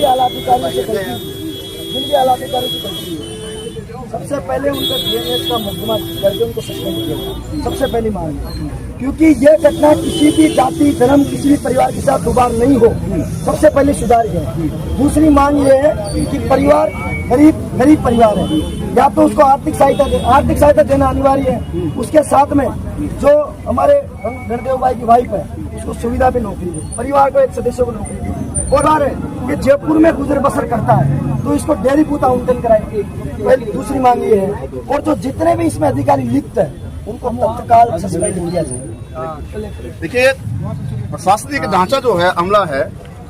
आलाधिकारी से गलती, जिनके आलाधिकारी से गलती है, सबसे पहले उनका DNS का मुकदमा करके उनको सस्पेंड किया, सबसे पहली मांग। क्योंकि ये घटना किसी भी जाति धर्म किसी भी परिवार के साथ दोबारा नहीं हो, सबसे पहले सुधार है। दूसरी मांग ये है कि परिवार गरीब परिवार है, या तो उसको आर्थिक सहायता देना अनिवार्य है। उसके साथ में जो हमारे रणदेव भाई की वाइफ है उसको सुविधा पे नौकरी दे, परिवार को एक सदस्य को नौकरी दे। और ये जयपुर में गुजर बसर करता है तो इसको डेयरी बूथ आवंटन कराएंगे। पहली दूसरी मांग ये है, और जो जितने भी इसमें अधिकारी लिप्त है उनको तत्काल सस्पेंड किया जाए। देखिए, प्रशासनिक ढांचा जो है अमला है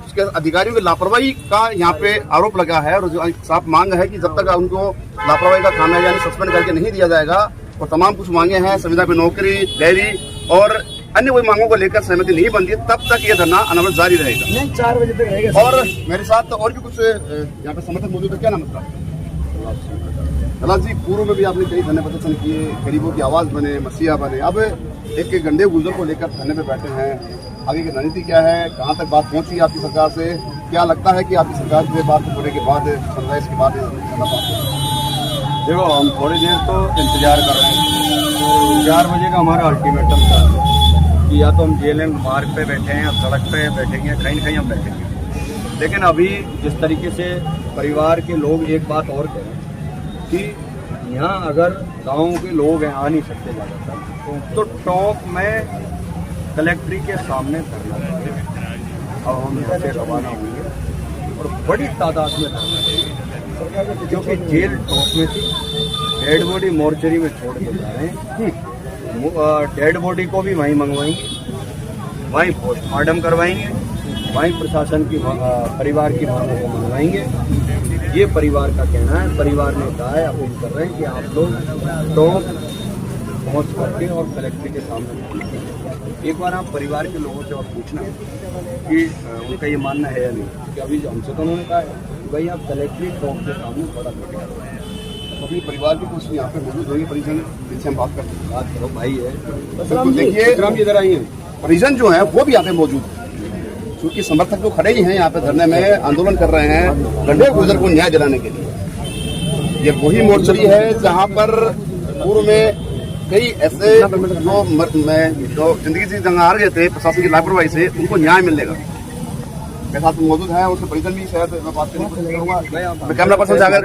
उसके अधिकारियों की लापरवाही का यहाँ पे आरोप लगा है, और जो साफ मांग है कि जब तक उनको लापरवाही का खामियाजा यानी सस्पेंड करके नहीं दिया जाएगा, और तमाम कुछ मांगे हैं संविदा पे नौकरी, डेयरी और अन्य कोई मांगों को लेकर सहमति नहीं बनती तब तक ये धरना अनवरत जारी रहेगा। नहीं, 4 बजे तक रहेगा। और मेरे साथ और भी कुछ यहाँ पे समर्थक मौजूद है। क्या नाम है? कलाश जी, पूर्व में भी आपने कई धरने प्रदर्शन किए, गरीबों की आवाज बने, मसीहा बने, अब एक गंदे गुजर को लेकर धरने पे बैठे हैं। आगे की रणनीति क्या है, कहाँ तक बात पहुंची आपकी सरकार से? क्या लगता है कि आपकी सरकार से बात होने के बाद संदेश के बाद देखो, हम थोड़ी देर तो इंतजार कर रहे हैं। 4 बजे का हमारा अल्टीमेटम था कि या तो हम JLM मार्ग पे बैठे हैं या सड़क पे बैठेंगे, कहीं न कहीं हम बैठेंगे। लेकिन अभी जिस तरीके से परिवार के लोग एक बात और कहें कि यहाँ अगर गाँव के लोग हैं, आ नहीं सकते ज़्यादातर, तो टॉप में कलेक्ट्री के सामने धरना देंगे। अब हम यहाँ से रवाना होंगे और बड़ी तादाद में धरना देंगे, क्योंकि जेल टॉप में थी, डेड बॉडी मोर्चरी में छोड़ के जा रहे हैं। डेड बॉडी को भी वहीं मंगवाएंगे, वहीं पोस्टमार्टम करवाएंगे, वहीं प्रशासन की परिवार की मांगों को मंगवाएंगे। ये परिवार का कहना है। परिवार ने कहा है, अपील कर रहे हैं कि आप लोग टॉप पहुँच करके और कलेक्ट्री के सामने एक बार आप परिवार के लोगों से और पूछना कि उनका ये मानना है या नहीं। क्योंकि अभी हमसे तो उन्होंने कहा है कि भाई आप कलेक्ट्री टॉप के सामने थोड़ा बैठे, अपनी परिवार की कुछ यहाँ पे मौजूद होगी परिजन, जिनसे हम बात करो। भाई है, तो देखिए, इधर आइए। परिजन जो है वो भी यहाँ पे मौजूद है, क्योंकि समर्थक जो खड़े ही हैं यहाँ पे धरने में, आंदोलन कर रहे हैं गंडे गुजर को न्याय दिलाने के लिए। ये वही मोर्चरी है जहाँ पर पूर्व में कई ऐसे जो जिंदगी से जंग हार गए थे प्रशासन की लापरवाही से, उनको न्याय मिलेगा। मेरे साथ मौजूद है, उसके परिजन भी शायद मैं बात करूँगा। मैं कैमरा पर्सन से आगे